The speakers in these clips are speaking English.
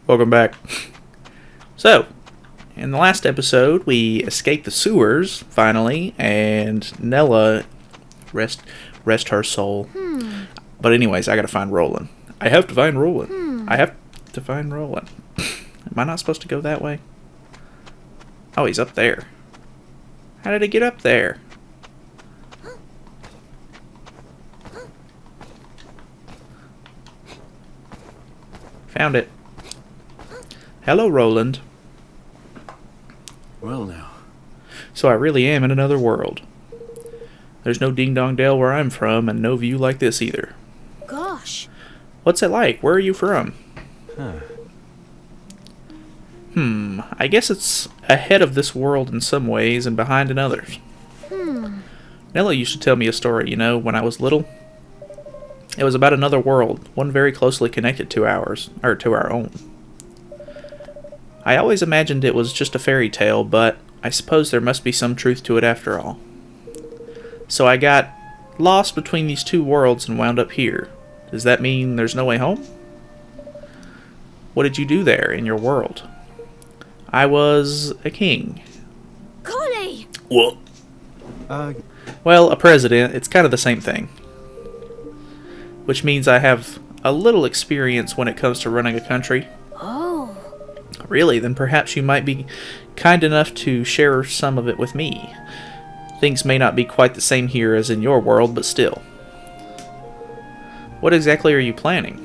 Welcome back. So, in the last episode, we escaped the sewers, finally, and Nella, rest her soul. But anyways, I gotta find Roland. I have to find Roland. I have to find Roland. Am I not supposed to go that way? Oh, he's up there. How did he get up there? Found it. Hello, Roland. Well now. So I really am in another world. There's no ding-dong dell where I'm from, and no view like this either. Gosh. What's it like? Where are you from? Huh. I guess it's ahead of this world in some ways and behind in others. Nella used to tell me a story, when I was little. It was about another world, one very closely connected to ours, or to our own. I always imagined it was just a fairy tale, but I suppose there must be some truth to it after all. So I got lost between these two worlds and wound up here. Does that mean there's no way home? What did you do there in your world? I was a king. Kuni! What? Uh, Well, a president. It's kind of the same thing. Which means I have a little experience when it comes to running a country. Oh. Really? Then perhaps you might be kind enough to share some of it with me. Things may not be quite the same here as in your world, but still. What exactly are you planning?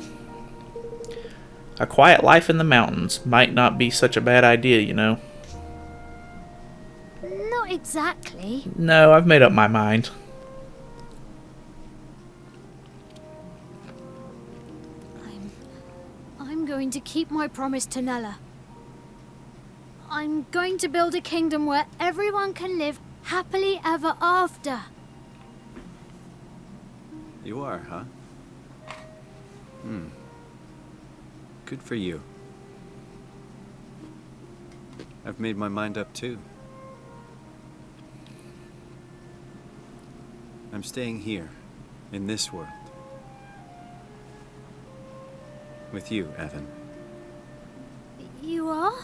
A quiet life in the mountains might not be such a bad idea, Not exactly. No, I've made up my mind. I'm going to keep my promise to Nella. I'm going to build a kingdom where everyone can live happily ever after. you are, huh? Good for you. I've made my mind up too. I'm staying here, in this world. With you, Evan. You are?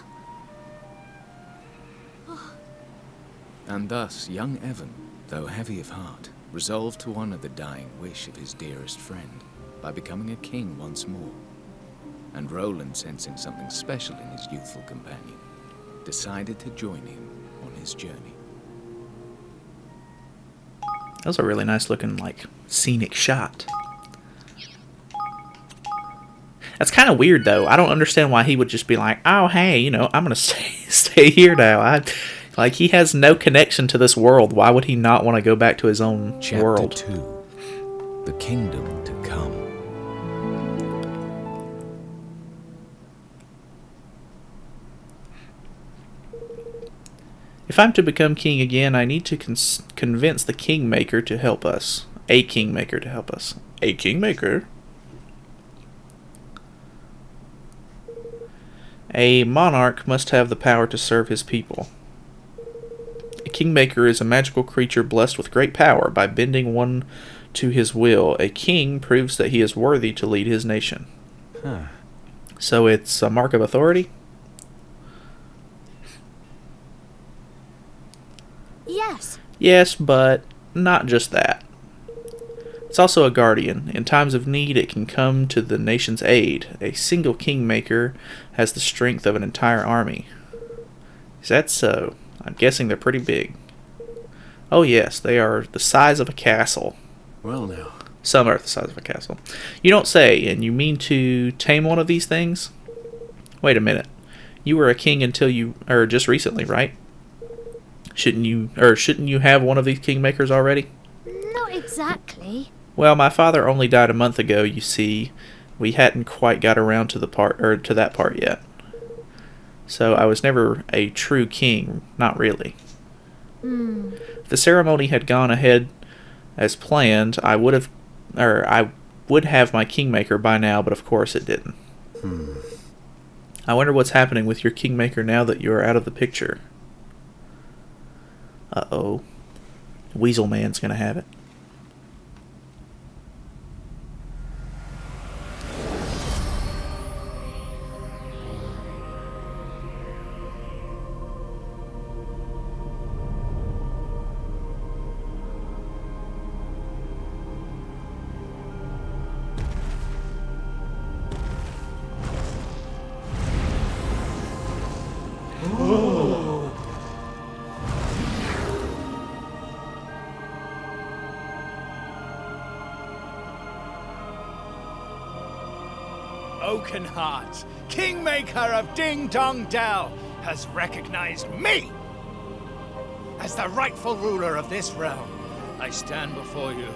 And thus, young Evan, though heavy of heart, resolved to honor the dying wish of his dearest friend by becoming a king once more. And Roland, sensing something special in his youthful companion, decided to join him on his journey. That was a really nice looking, scenic shot. That's kind of weird, though. I don't understand why he would just be like, oh, hey, I'm going to stay here now. He has no connection to this world. Why would he not want to go back to his own world? Chapter 2. The Kingdom to Come. If I'm to become king again, I need to convince the kingmaker to help us. A kingmaker to help us. A kingmaker? A monarch must have the power to serve his people. A kingmaker is a magical creature blessed with great power. By bending one to his will, a king proves that he is worthy to lead his nation. Huh. So it's a mark of authority? Yes. Yes, but not just that. It's also a guardian. In times of need, it can come to the nation's aid. A single kingmaker has the strength of an entire army. Is that so? I'm guessing they're pretty big. Oh yes, they are the size of a castle. Well now. Some are the size of a castle. You don't say, and you mean to tame one of these things? Wait a minute. You were a king until just recently, right? Shouldn't you have one of these kingmakers already? Not exactly. Well, my father only died a month ago, you see. We hadn't quite got around to that part yet. So I was never a true king, not really. If the ceremony had gone ahead as planned, I would have my kingmaker by now, but of course it didn't. I wonder what's happening with your kingmaker now that you're out of the picture. Uh-oh. Weasel Man's gonna have it. Oakenheart, Kingmaker of Ding Dong Dell, has recognized me as the rightful ruler of this realm. I stand before you,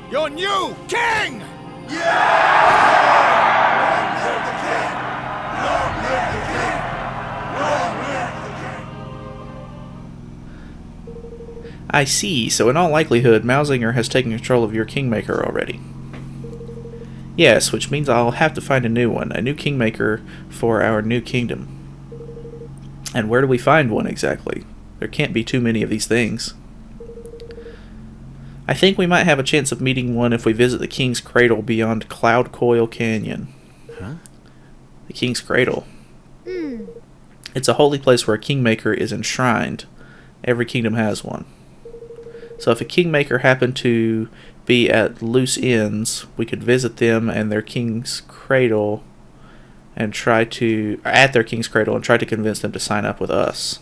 your new king! I see, so in all likelihood, Mausinger has taken control of your Kingmaker already. Yes, which means I'll have to find a new one, a new Kingmaker for our new kingdom. And where do we find one exactly? There can't be too many of these things. I think we might have a chance of meeting one if we visit the King's Cradle beyond Cloud Coil Canyon. Huh? The King's Cradle. It's a holy place where a Kingmaker is enshrined. Every kingdom has one. So if a Kingmaker happened to be at loose ends, we could visit them and their King's Cradle and try to convince them to sign up with us.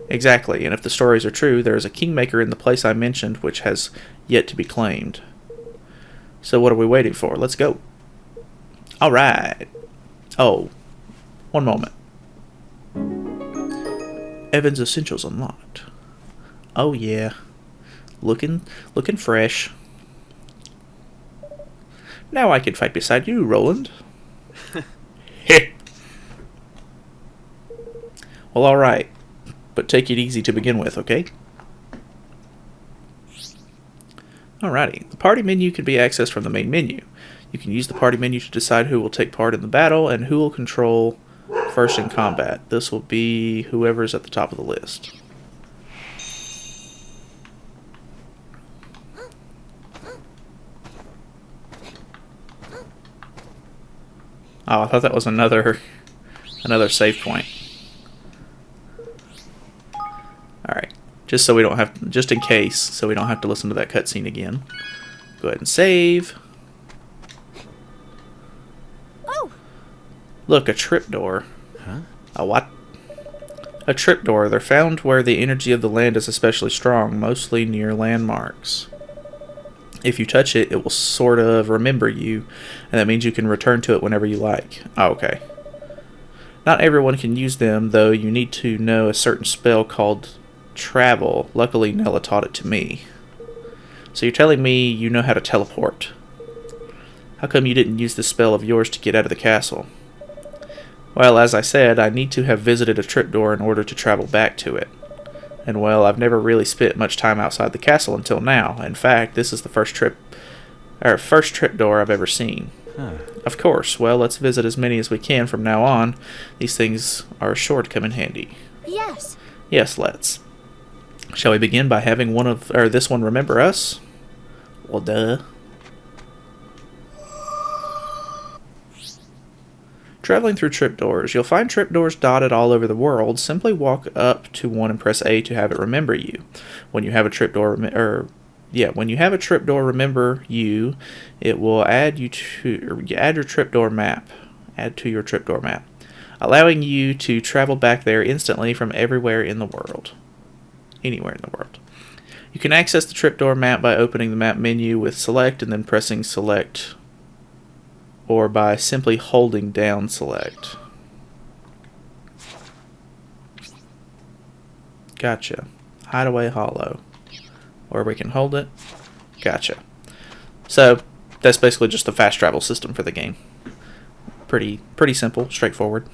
Exactly, and if the stories are true, there is a Kingmaker in the place I mentioned which has yet to be claimed. So what are we waiting for? Let's go. Alright. Oh, one moment. Evan's Essentials unlocked. Oh yeah. Looking fresh. Now I can fight beside you, Roland. Heh. Well, alright. But take it easy to begin with, okay? Alrighty. The party menu can be accessed from the main menu. You can use the party menu to decide who will take part in the battle and who will control first in combat. This will be whoever's at the top of the list. Oh, I thought that was another save point. Alright. Just in case, so we don't have to listen to that cutscene again. Go ahead and save. Oh! Look, a tripdoor. Huh? A what? A tripdoor. They're found where the energy of the land is especially strong, mostly near landmarks. If you touch it, it will sort of remember you, and that means you can return to it whenever you like. Oh, okay. Not everyone can use them, though you need to know a certain spell called Travel. Luckily, Nella taught it to me. So you're telling me you know how to teleport. How come you didn't use this spell of yours to get out of the castle? Well, as I said, I need to have visited a tripdoor in order to travel back to it. And well, I've never really spent much time outside the castle until now. In fact, this is the first tripdoor I've ever seen. Huh. Of course. Well, let's visit as many as we can from now on. These things are sure to come in handy. Yes. Yes, let's. Shall we begin by having this one remember us? Well, duh. Traveling through tripdoors. You'll find tripdoors dotted all over the world. Simply walk up to one and press A to have it remember you. When you have a tripdoor remember you, it will add your tripdoor map. Add to your tripdoor map, allowing you to travel back there instantly from anywhere in the world. You can access the tripdoor map by opening the map menu with select and then pressing select, or by simply holding down select. Gotcha. Hideaway Hollow. Or we can hold it. Gotcha. So, that's basically just the fast travel system for the game. Pretty simple, straightforward.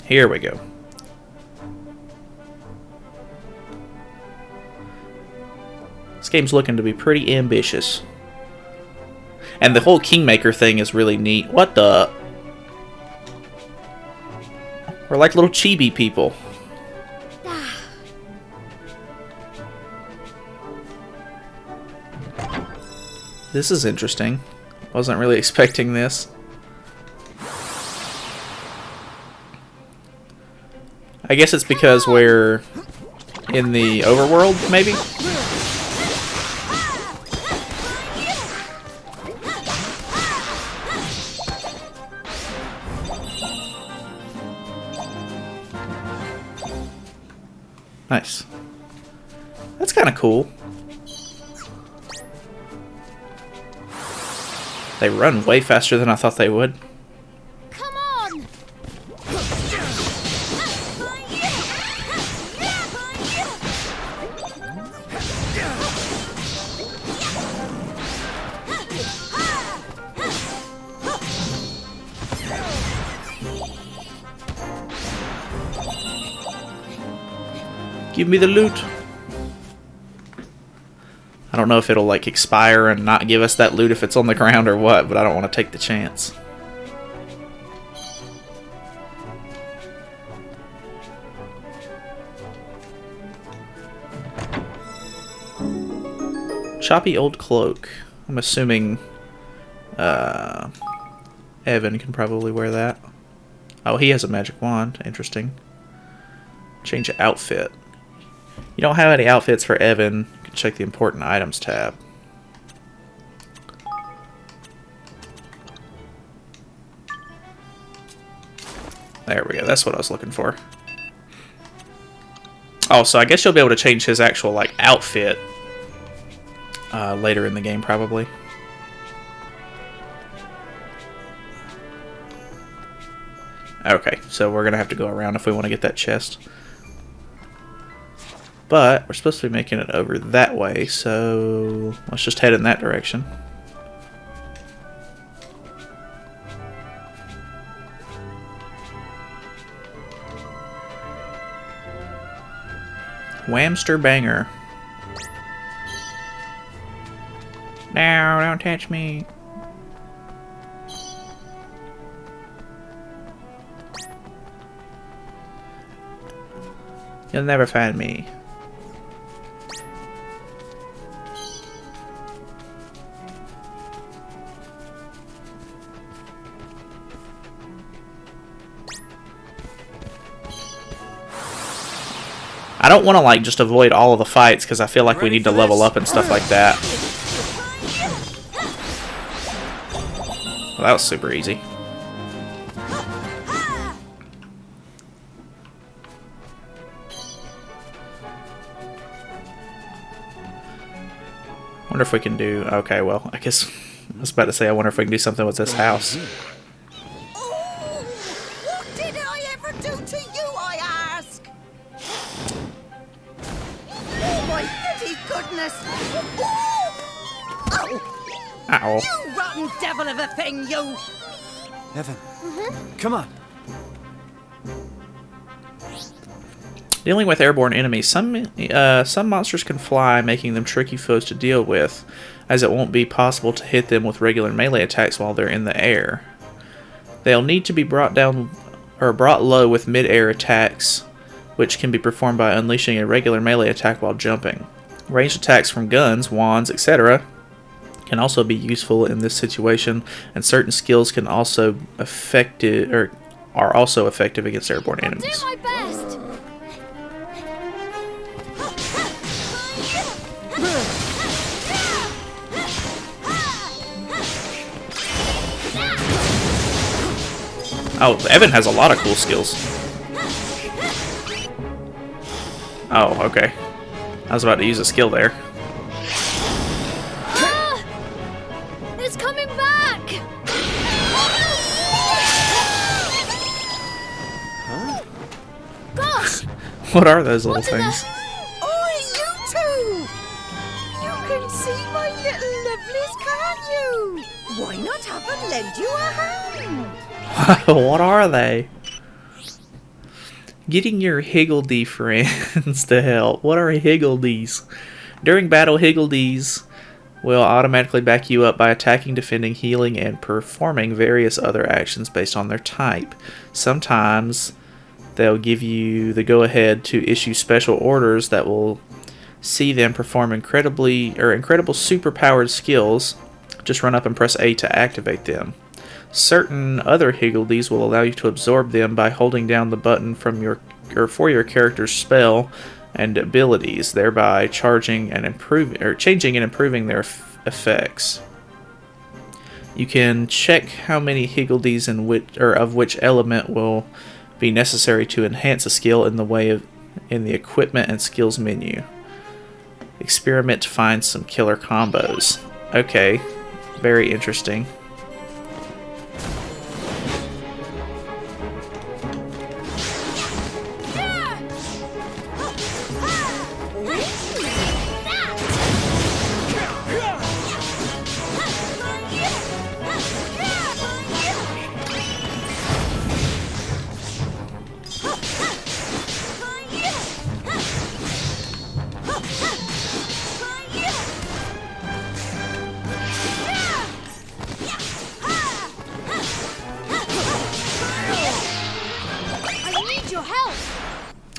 Here we go. This game's looking to be pretty ambitious. And the whole Kingmaker thing is really neat. What the? We're like little chibi people. This is interesting. Wasn't really expecting this. I guess it's because we're in the overworld, maybe? Nice. That's kind of cool. They run way faster than I thought they would. Come on! Give me the loot. I don't know if it'll like expire and not give us that loot if it's on the ground or what, but I don't want to take the chance. Choppy old cloak. I'm assuming Evan can probably wear that. Oh, he has a magic wand. Interesting. Change outfit. You don't have any outfits for Evan. You can check the important items tab. There we go. That's what I was looking for. Oh, so I guess you'll be able to change his actual like outfit later in the game, probably. Okay, so we're gonna have to go around if we want to get that chest. But we're supposed to be making it over that way, so let's just head in that direction. Whamster Banger. No, don't touch me. You'll never find me. I don't want to like just avoid all of the fights because I feel like we need to level up and stuff like that. Well, that was super easy. Wonder if we can do... Okay, well, I guess I was about to say I wonder if we can do something with this house. Oh, what did I ever do to you, I ask? Oh, my goody goodness! Oh! Ow. You rotten devil of a thing, you! Evan, come on. Dealing with airborne enemies. Some monsters can fly, making them tricky foes to deal with, as it won't be possible to hit them with regular melee attacks while they're in the air. They'll need to be brought down or brought low with mid-air attacks, which can be performed by unleashing a regular melee attack while jumping. Ranged attacks from guns, wands, etc. can also be useful in this situation, and certain skills can also are also effective against airborne I'll do enemies. my best. Oh, Evan has a lot of cool skills. Oh, okay. I was about to use a skill there. Ah! It's coming back. Gosh! What are those little What in the- things? Oi, you two! You can see my little lovelies, can't you? Why not have them lend you a hand? What are they? Getting your Higgledy friends to help. What are Higgledies? During battle, Higgledies will automatically back you up by attacking, defending, healing, and performing various other actions based on their type. Sometimes they'll give you the go-ahead to issue special orders that will see them perform incredible superpowered skills. Just run up and press A to activate them. Certain other Higgledies will allow you to absorb them by holding down the button for your character's spell and abilities, thereby changing and improving their effects. You can check how many Higgledies of which element will be necessary to enhance a skill in the equipment and skills menu. Experiment to find some killer combos. Okay, very interesting.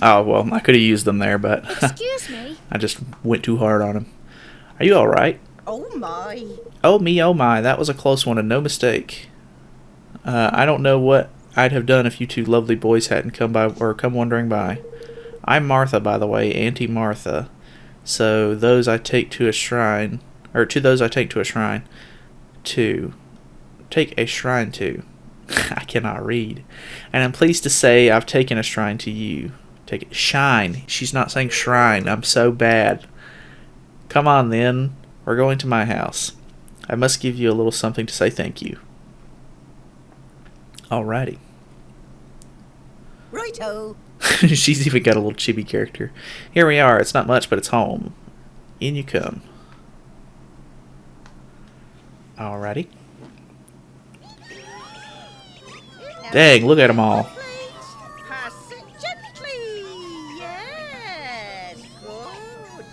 Oh, well, I could have used them there, but Excuse me. I just went too hard on him. Are you alright? Oh my. Oh me, oh my, that was a close one and no mistake. I don't know what I'd have done if you two lovely boys hadn't come by or come wandering by. I'm Martha, by the way, Auntie Martha. So those I take to a shrine, or to those I take to a shrine, to take a shrine to. I cannot read. And I'm pleased to say I've taken a shrine to you. Take it. Shine. She's not saying shrine. I'm so bad. Come on then. We're going to my house. I must give you a little something to say thank you. Alrighty. Righto. She's even got a little chibi character. Here we are. It's not much, but it's home. In you come. Alrighty. Dang, look at them all. Pass it gently. Yes.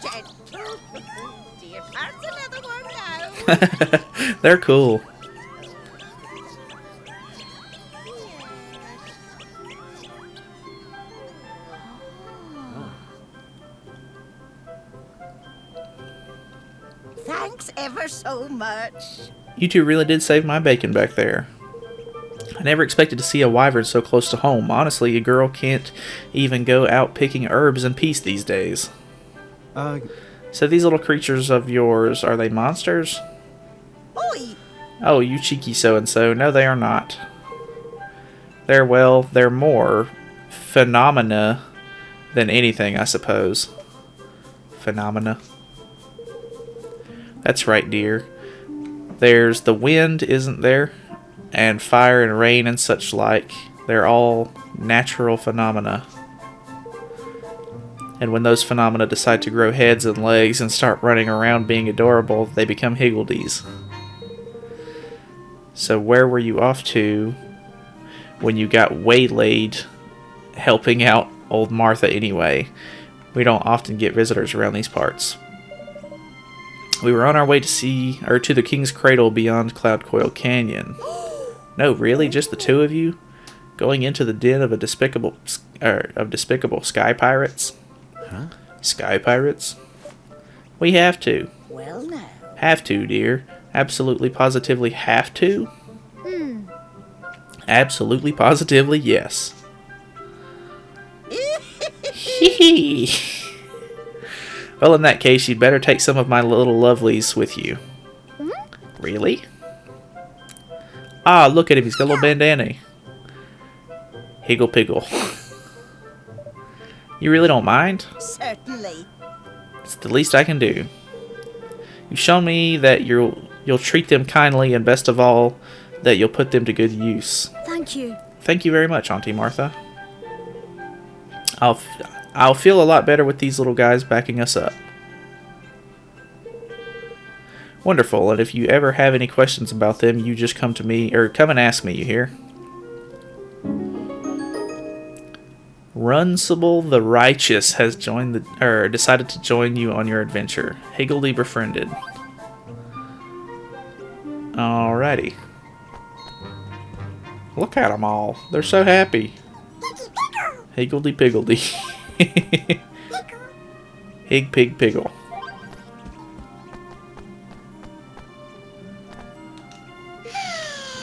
Good. Gentle. Dear, pass another one now. They're cool. Thanks ever so much. You two really did save my bacon back there. I never expected to see a wyvern so close to home. Honestly, a girl can't even go out picking herbs in peace these days. So these little creatures of yours, are they monsters? Oi. Oh, you cheeky so-and-so. No, they are not. They're more phenomena than anything, I suppose. Phenomena. That's right, dear. There's the wind, isn't there? And fire and rain and such like. They're all natural phenomena. And when those phenomena decide to grow heads and legs and start running around being adorable, they become Higgledies. So where were you off to when you got waylaid helping out old Martha anyway? We don't often get visitors around these parts. We were on our way to the King's Cradle beyond Cloud Coil Canyon. No, really? Just the two of you? Going into the den of despicable sky pirates? Huh? Sky pirates? We have to. Well now. Have to, dear. Absolutely positively have to? Absolutely positively yes. Hee. Well, in that case, you'd better take some of my little lovelies with you. Really? Ah, look at him. He's got a little bandana. Higgle piggle. You really don't mind? Certainly. It's the least I can do. You've shown me that you'll treat them kindly, and best of all, that you'll put them to good use. Thank you. Thank you very much, Auntie Martha. I'll feel a lot better with these little guys backing us up. Wonderful, and if you ever have any questions about them, you just come to me, or come and ask me, you hear? Runcible the Righteous has decided to join you on your adventure. Higgledy befriended. Alrighty. Look at them all. They're so happy. Higgledy piggledy. Hig pig piggle.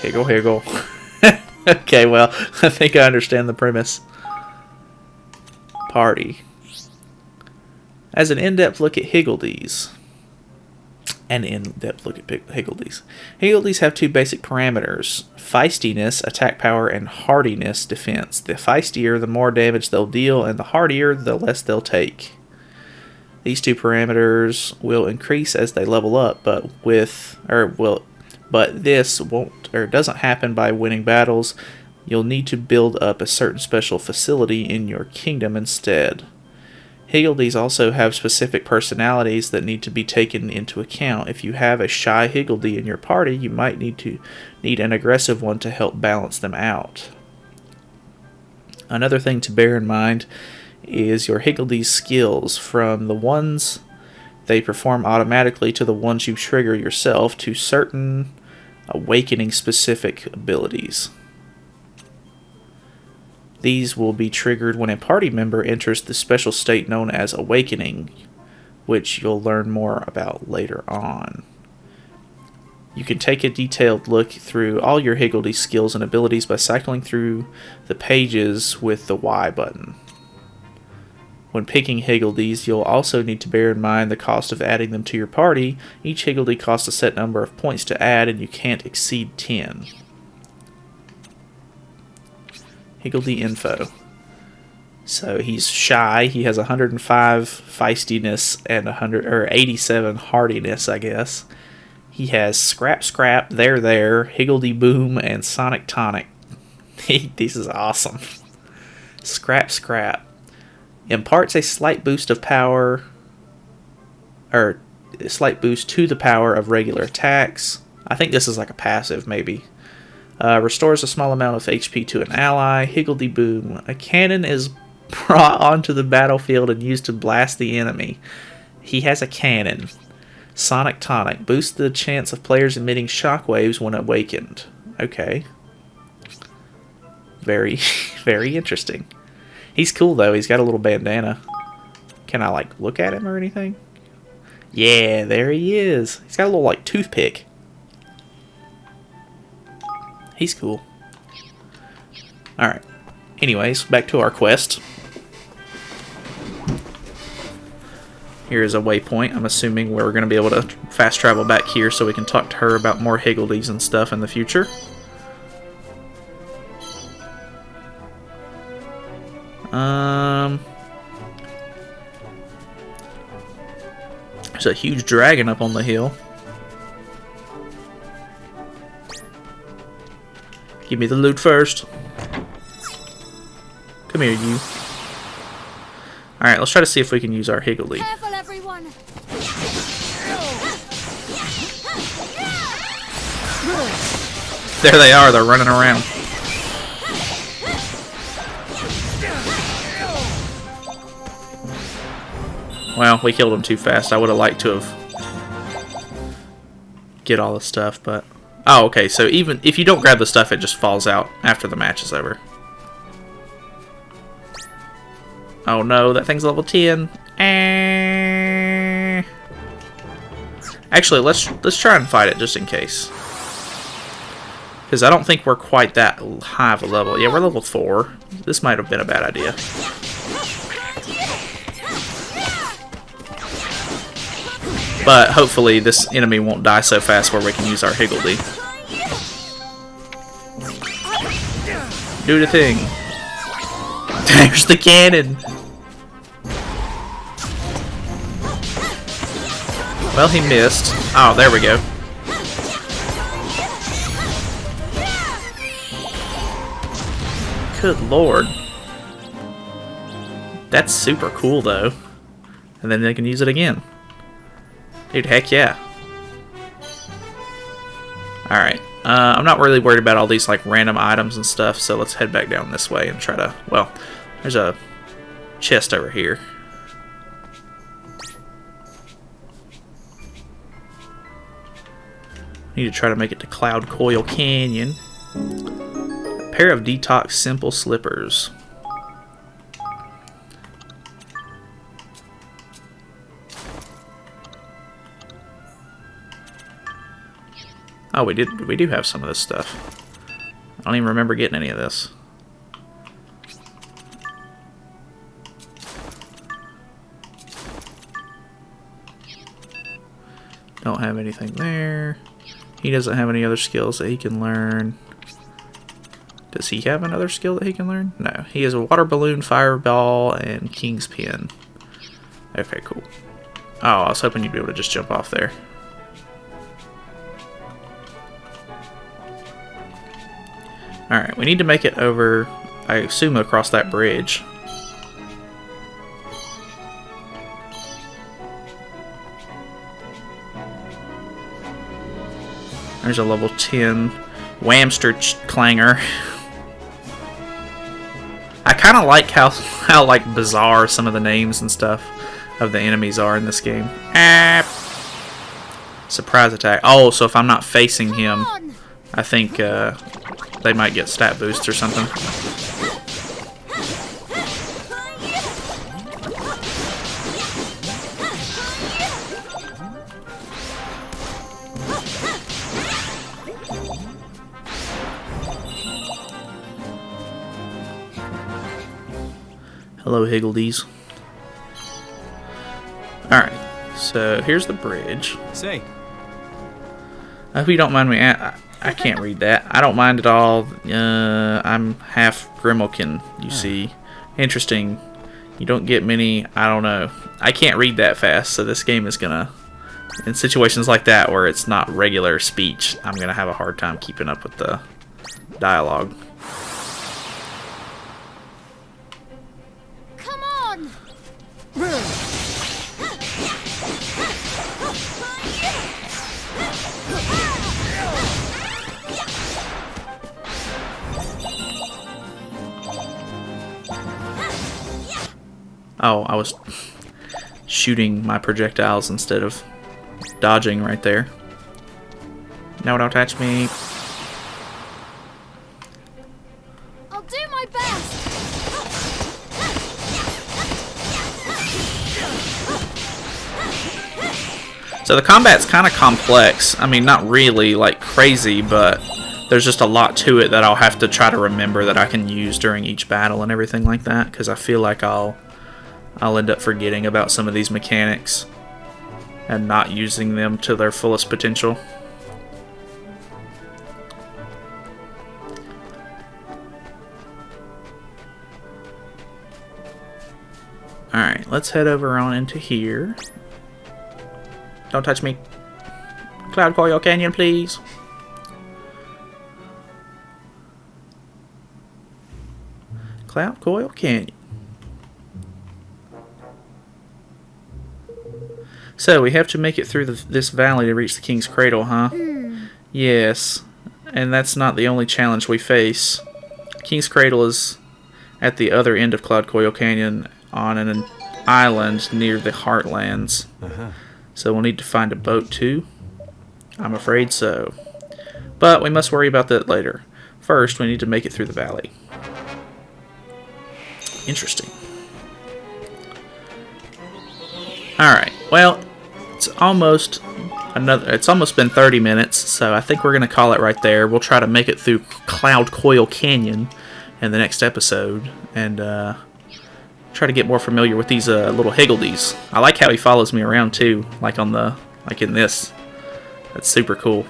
Higgle higgle. Okay, well, I think I understand the premise. Party. As an in-depth look at Higgledies. Higgledies. Higgledies have two basic parameters. Feistiness, attack power, and hardiness, defense. The feistier, the more damage they'll deal, and the hardier, the less they'll take. These two parameters will increase as they level up, but this doesn't happen by winning battles. You'll need to build up a certain special facility in your kingdom instead. Higgledies also have specific personalities that need to be taken into account. If you have a shy Higgledy in your party, you might need an aggressive one to help balance them out. Another thing to bear in mind is your Higgledies' skills, from the ones they perform automatically to the ones you trigger yourself, to certain awakening specific abilities. These will be triggered when a party member enters the special state known as Awakening, which you'll learn more about later on. You can take a detailed look through all your Higgledies skills and abilities by cycling through the pages with the Y button. When picking Higgledies, you'll also need to bear in mind the cost of adding them to your party. Each Higgledy costs a set number of points to add, and you can't exceed 10. Higgledy info. So he's shy. He has 105 feistiness and 87 hardiness, I guess. He has Scrap Scrap, There, Higgledy Boom, and Sonic Tonic. This is awesome. Scrap Scrap. Imparts a slight boost of power, or a slight boost to the power of regular attacks. I think this is like a passive, maybe. Restores a small amount of HP to an ally. Higgledy Boom. A cannon is brought onto the battlefield and used to blast the enemy. He has a cannon. Sonic Tonic. Boosts the chance of players emitting shockwaves when awakened. Okay. Very, very interesting. He's cool, though. He's got a little bandana. Can I, like, look at him or anything? Yeah, there he is. He's got a little, like, toothpick. He's cool. Alright. Anyways, back to our quest. Here is a waypoint. I'm assuming we're going to be able to fast travel back here so we can talk to her about more Higgledies and stuff in the future. There's a huge dragon up on the hill. Give me the loot first. Come here, you. Alright, let's try to see if we can use our Higgledy. Careful, everyone. There they are, they're running around. Well, we killed them too fast. I would have liked to have get all the stuff, but... Oh, okay, so even if you don't grab the stuff, it just falls out after the match is over. Oh no, that thing's level 10. Actually, let's try and fight it just in case. Because I don't think we're quite that high of a level. Yeah, we're level 4. This might have been a bad idea. But hopefully this enemy won't die so fast where we can use our Higgledy. Do the thing. There's the cannon. Well, he missed. Oh, there we go. Good lord. That's super cool, though. And then they can use it again. Dude, heck yeah. Alright. I'm not really worried about all these like random items and stuff, so let's head back down this way and try to... Well, there's a chest over here. Need to try to make it to Cloud Coil Canyon. A pair of Detox Simple Slippers. Oh, we do have some of this stuff. I don't even remember getting any of this. Don't have anything there. He doesn't have any other skills that he can learn. Does he have another skill that he can learn? No. He has a water balloon, fireball, and king's pin. Okay, cool. Oh, I was hoping you'd be able to just jump off there. Alright, we need to make it over, I assume, across that bridge. There's a level 10 Whamster Clanger. I kind of like how like bizarre some of the names and stuff of the enemies are in this game. Surprise attack. Oh, so if I'm not facing him, I think they might get stat boosts or something. Hello, Higgledies. Alright, so here's the bridge. Say, I hope you don't mind me. I can't read that. I don't mind at all. I'm half Grimalkin, you see. Interesting. You don't get many. I don't know. I can't read that fast, so this game is gonna, in situations like that where it's not regular speech, I'm gonna have a hard time keeping up with the dialogue. Come on! Oh, I was shooting my projectiles instead of dodging right there. No, don't touch me. I'll do my best! So the combat's kind of complex. I mean, not really like crazy, but there's just a lot to it that I'll have to try to remember that I can use during each battle and everything like that, because I feel like I'll end up forgetting about some of these mechanics and not using them to their fullest potential. Alright, let's head over on into here. Don't touch me. Cloud Coil Canyon, please. Cloud Coil Canyon. So, we have to make it through this valley to reach the King's Cradle, huh? Yes. And that's not the only challenge we face. King's Cradle is at the other end of Cloud Coil Canyon on an island near the Heartlands. So we'll need to find a boat too? I'm afraid so. But we must worry about that later. First, we need to make it through the valley. Interesting. Alright, well, it's almost been 30 minutes, so I think we're going to call it right there. We'll try to make it through Cloud Coil Canyon in the next episode, and try to get more familiar with these little Higgledies. I like how he follows me around too, like in this. That's super cool.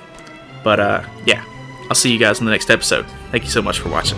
But yeah, I'll see you guys in the next episode. Thank you so much for watching.